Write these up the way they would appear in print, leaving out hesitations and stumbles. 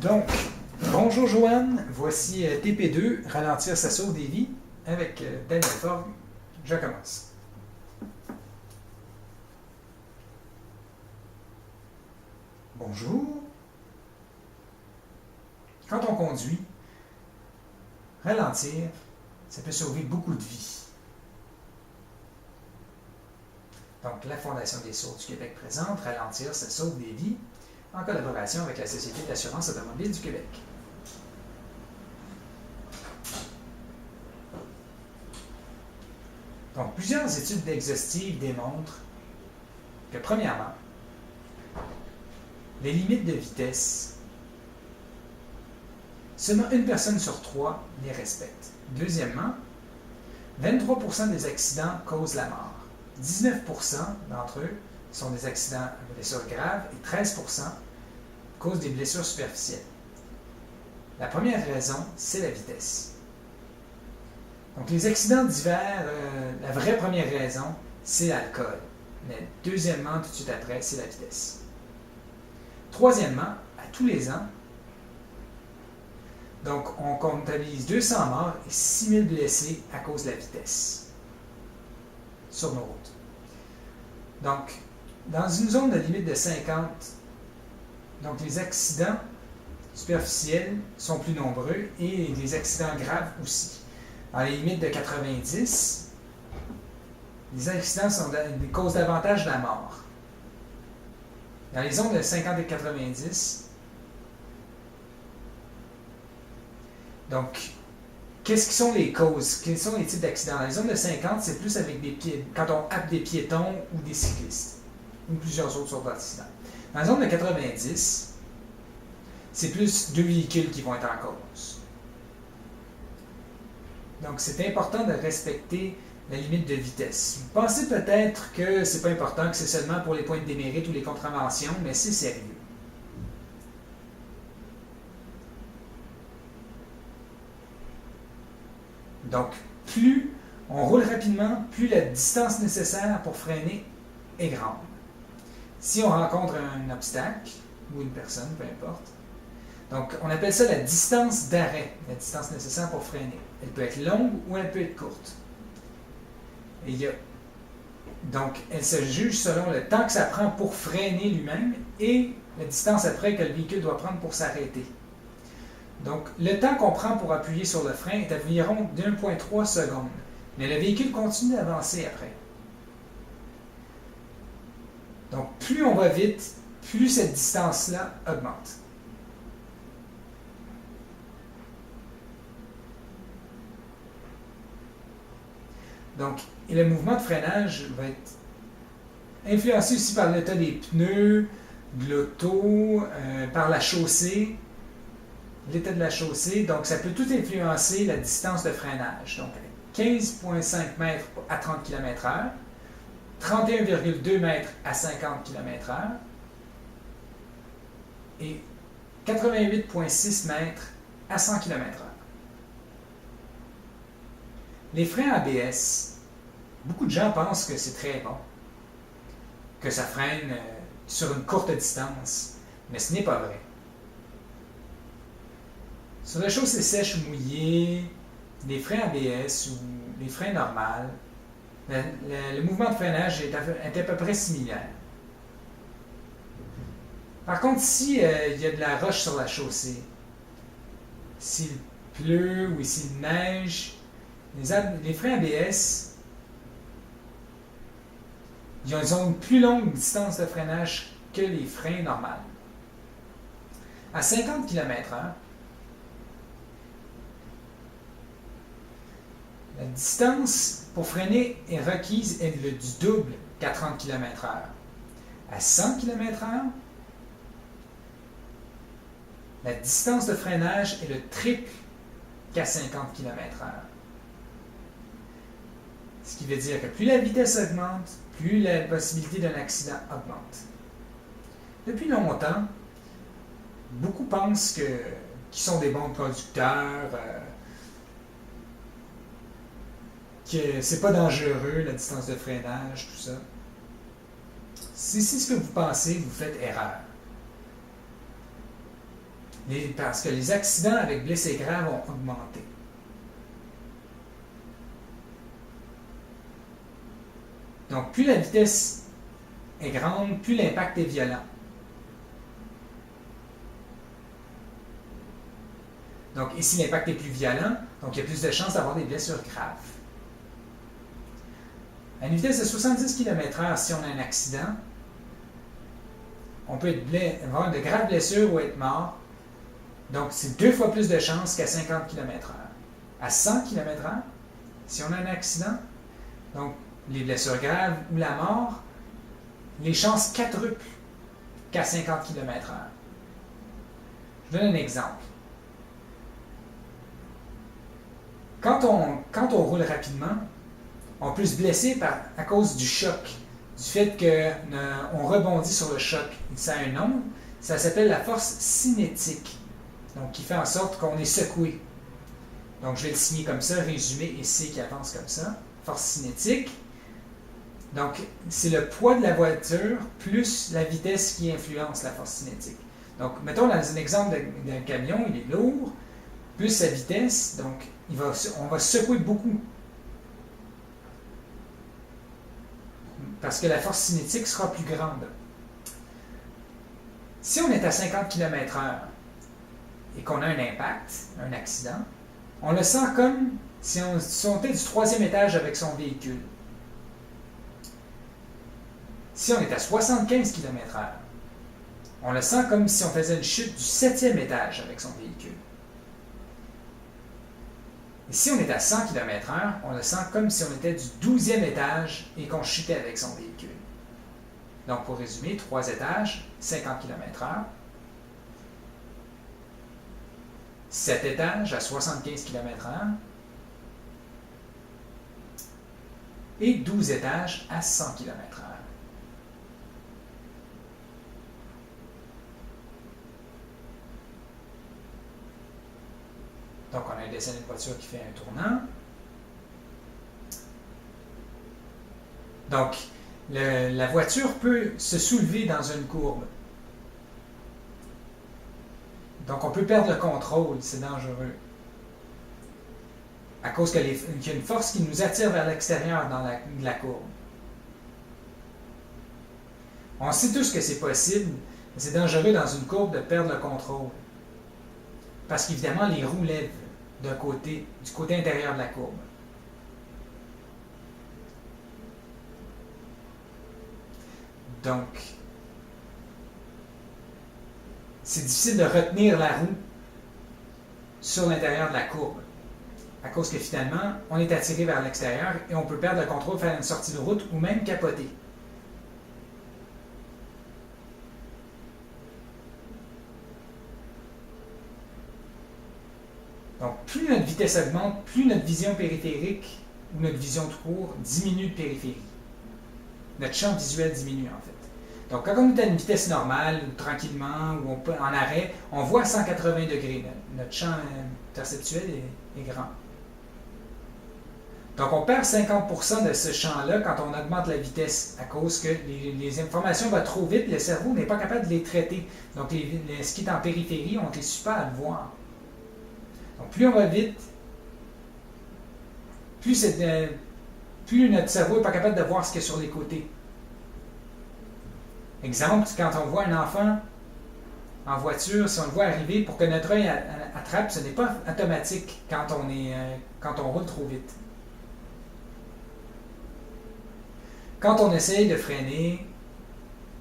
Donc, bonjour Joanne, voici TP2, Ralentir, ça sauve des vies, avec Daniel Forgue. Je commence. Bonjour. Quand on conduit, ralentir, ça peut sauver beaucoup de vies. Donc, la Fondation des sourds du Québec présente Ralentir, ça sauve des vies, en collaboration avec la Société d'assurance automobile du Québec. Donc, plusieurs études exhaustives démontrent que, premièrement, les limites de vitesse, seulement une personne sur trois les respecte. Deuxièmement, 23% des accidents causent la mort. 19% d'entre eux sont des accidents à blessures graves et 13% causent des blessures superficielles. La première raison, c'est la vitesse. Donc, les accidents divers, la vraie première raison, c'est l'alcool. Mais deuxièmement, tout de suite après, c'est la vitesse. Troisièmement, à tous les ans, donc on comptabilise 200 morts et 6000 blessés à cause de la vitesse sur nos routes. Donc, dans une zone de limite de 50, donc les accidents superficiels sont plus nombreux et les accidents graves aussi. Dans les limites de 90, les accidents causent davantage la mort. Dans les zones de 50 et 90, donc, qu'est-ce qui sont les causes? Quels sont les types d'accidents? Dans les zones de 50, c'est plus avec quand on happe des piétons ou des cyclistes, ou plusieurs autres sortes d'accidents. Dans la zone de 90, c'est plus deux véhicules qui vont être en cause. Donc, c'est important de respecter la limite de vitesse. Vous pensez peut-être que c'est pas important, que c'est seulement pour les points de démérite ou les contraventions, mais c'est sérieux. Donc, plus on roule rapidement, plus la distance nécessaire pour freiner est grande. Si on rencontre un obstacle, ou une personne, peu importe, donc on appelle ça la distance d'arrêt, la distance nécessaire pour freiner. Elle peut être longue ou elle peut être courte. Donc, elle se juge selon le temps que ça prend pour freiner lui-même et la distance après que le véhicule doit prendre pour s'arrêter. Donc, le temps qu'on prend pour appuyer sur le frein est environ d'1,3 secondes. Mais le véhicule continue d'avancer après. Donc, plus on va vite, plus cette distance-là augmente. Donc, et le mouvement de freinage va être influencé aussi par l'état des pneus, de l'auto, par la chaussée, l'état de la chaussée. Donc, ça peut tout influencer la distance de freinage. Donc, 15,5 mètres à 30 km/h, 31,2 mètres à 50 km/h et 88,6 mètres à 100 km/h. Les freins ABS, beaucoup de gens pensent que c'est très bon, que ça freine sur une courte distance, mais ce n'est pas vrai. Sur la chaussée sèche ou mouillée, les freins ABS ou les freins normaux, le mouvement de freinage est à peu près similaire. Par contre, si il y a de la roche sur la chaussée, s'il pleut ou s'il neige, les freins ABS, ils ont une plus longue distance de freinage que les freins normaux. À 50 km/h, la distance pour freiner est requise est du double qu'à 30 km/h. À 100 km/h, la distance de freinage est le triple qu'à 50 km/h. Ce qui veut dire que plus la vitesse augmente, plus la possibilité d'un accident augmente. Depuis longtemps, beaucoup pensent qu'ils sont des bons conducteurs, que c'est pas dangereux, la distance de freinage, tout ça. Si c'est ce que vous pensez, vous faites erreur. Parce que les accidents avec blessés graves ont augmenté. Donc, plus la vitesse est grande, plus l'impact est violent. Donc, ici, l'impact est plus violent, donc il y a plus de chances d'avoir des blessures graves. À une vitesse de 70 km/h, si on a un accident, on peut avoir de graves blessures ou être mort. Donc, c'est 2 fois plus de chances qu'à 50 km/h. À 100 km/h, si on a un accident, donc les blessures graves ou la mort, les chances quadruplent qu'à 50 km/h. Je donne un exemple. Quand on roule rapidement, on peut se blesser à cause du choc, du fait qu'on rebondit sur le choc. Ça a un nom, ça s'appelle la force cinétique, donc qui fait en sorte qu'on est secoué. Donc je vais le signer comme ça, résumé et C qui avance comme ça, force cinétique. Donc c'est le poids de la voiture plus la vitesse qui influence la force cinétique. Donc mettons dans un exemple d'un camion, il est lourd, plus sa vitesse, donc on va secouer beaucoup. Parce que la force cinétique sera plus grande. Si on est à 50 km/h et qu'on a un impact, un accident, on le sent comme si on était du 3e étage avec son véhicule. Si on est à 75 km/h, on le sent comme si on faisait une chute du 7e étage avec son véhicule. Et si on est à 100 km/h, on le sent comme si on était du 12e étage et qu'on chutait avec son véhicule. Donc, pour résumer, 3 étages, 50 km/h. 7 étages à 75 km/h. Et 12 étages à 100 km/h. Donc, on a un dessin d'une voiture qui fait un tournant. Donc, la voiture peut se soulever dans une courbe. Donc, on peut perdre le contrôle, c'est dangereux. À cause qu'il y a une force qui nous attire vers l'extérieur dans la courbe. On sait tous que c'est possible, mais c'est dangereux dans une courbe de perdre le contrôle. Parce qu'évidemment, les roues lèvent du côté intérieur de la courbe. Donc, c'est difficile de retenir la roue sur l'intérieur de la courbe. À cause que finalement, on est attiré vers l'extérieur et on peut perdre le contrôle, faire une sortie de route ou même capoter. Donc, plus notre vitesse augmente, plus notre vision périphérique ou notre vision tout court diminue de périphérie. Notre champ visuel diminue en fait. Donc, quand on est à une vitesse normale, ou tranquillement, ou en arrêt, on voit à 180 degrés. Notre champ perceptuel est grand. Donc, on perd 50% de ce champ-là quand on augmente la vitesse, à cause que les informations vont trop vite, le cerveau n'est pas capable de les traiter. Donc, ce qui est en périphérie, on ne réussit pas à le voir. Donc, plus on va vite, plus notre cerveau n'est pas capable de voir ce qu'il y a sur les côtés. Exemple, quand on voit un enfant en voiture, si on le voit arriver, pour que notre œil attrape, ce n'est pas automatique quand on roule trop vite. Quand on essaye de freiner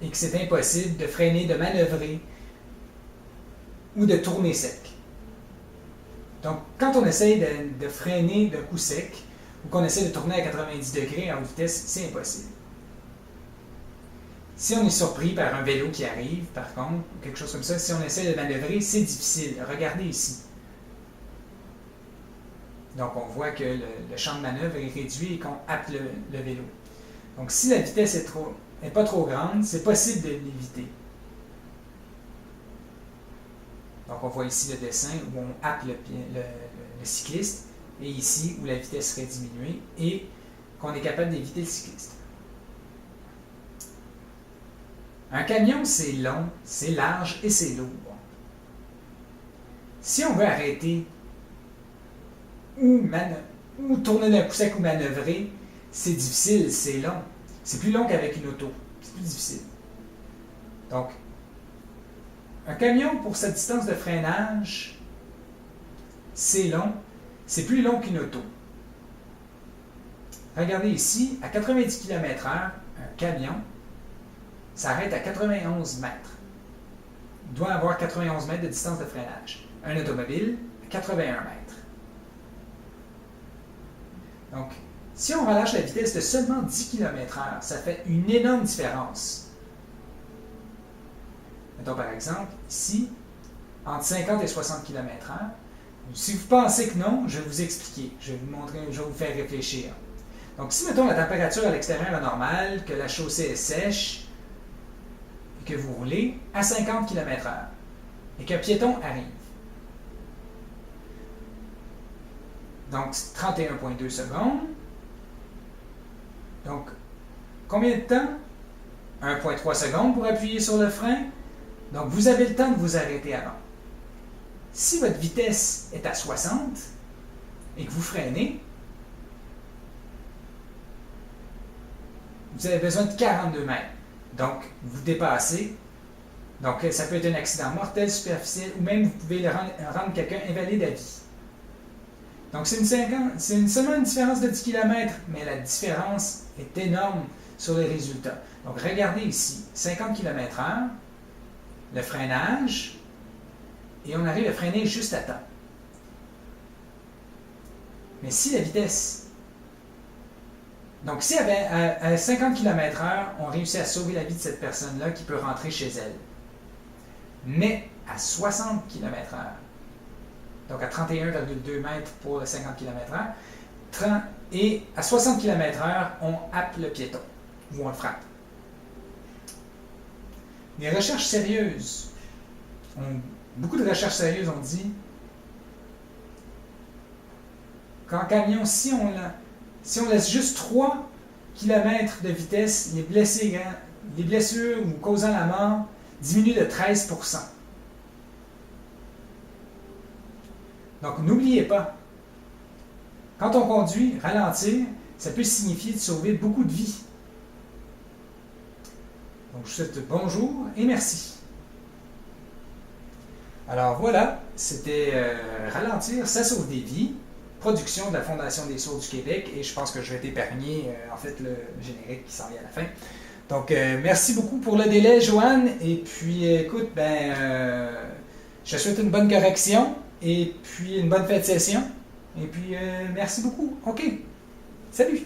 et que c'est impossible de freiner, de manœuvrer ou de tourner sec. Donc, quand on essaye de freiner d'un coup sec ou qu'on essaie de tourner à 90 degrés en vitesse, c'est impossible. Si on est surpris par un vélo qui arrive, par contre, ou quelque chose comme ça, si on essaie de manœuvrer, c'est difficile. Regardez ici. Donc, on voit que le champ de manœuvre est réduit et qu'on happe le vélo. Donc, si la vitesse n'est pas trop grande, c'est possible de l'éviter. Donc, on voit ici le dessin où on happe le cycliste, et ici où la vitesse serait diminuée, et qu'on est capable d'éviter le cycliste. Un camion, c'est long, c'est large et c'est lourd. Si on veut arrêter ou tourner d'un coup sec ou manœuvrer, c'est difficile, c'est long. C'est plus long qu'avec une auto. C'est plus difficile. Donc, un camion pour sa distance de freinage, c'est long. C'est plus long qu'une auto. Regardez ici, à 90 km/h, un camion s'arrête à 91 mètres. Il doit avoir 91 mètres de distance de freinage. Un automobile, 81 mètres. Donc, si on relâche la vitesse de seulement 10 km/h, ça fait une énorme différence. Mettons par exemple, ici, entre 50 et 60 km/h. Si vous pensez que non, je vais vous expliquer. Je vais vous montrer, je vais vous faire réfléchir. Donc, si, mettons, la température à l'extérieur est normale, que la chaussée est sèche, et que vous roulez à 50 km/h, et qu'un piéton arrive. Donc, 31,2 secondes. Donc, combien de temps? 1,3 secondes pour appuyer sur le frein. Donc, vous avez le temps de vous arrêter avant. Si votre vitesse est à 60 et que vous freinez, vous avez besoin de 42 mètres. Donc, vous dépassez. Donc, ça peut être un accident mortel, superficiel, ou même vous pouvez rendre quelqu'un invalide à vie. Donc, c'est seulement une différence de 10 km, mais la différence est énorme sur les résultats. Donc, regardez ici, 50 km/h, le freinage, et on arrive à freiner juste à temps. Mais si la vitesse... Donc, si à 50 km/h, on réussit à sauver la vie de cette personne-là qui peut rentrer chez elle. Mais à 60 km/h, donc à 31,2 mètres pour 50 km/h, et à 60 km/h, on happe le piéton, ou on le frappe. Les recherches sérieuses, beaucoup de recherches sérieuses ont dit qu'en camion, si on laisse juste 3 km de vitesse, les blessures ou causant la mort diminuent de 13%. Donc, n'oubliez pas, quand on conduit, ralentir, ça peut signifier de sauver beaucoup de vies. Donc, je vous souhaite bonjour et merci. Alors voilà, c'était Ralentir, ça sauve des vies, production de la Fondation des sourds du Québec, et je pense que je vais t'épargner, en fait, le générique qui s'en vient à la fin. Donc, merci beaucoup pour le délai, Joanne, et puis, écoute, je te souhaite une bonne correction, et puis une bonne fin de session, et puis, merci beaucoup. OK, salut!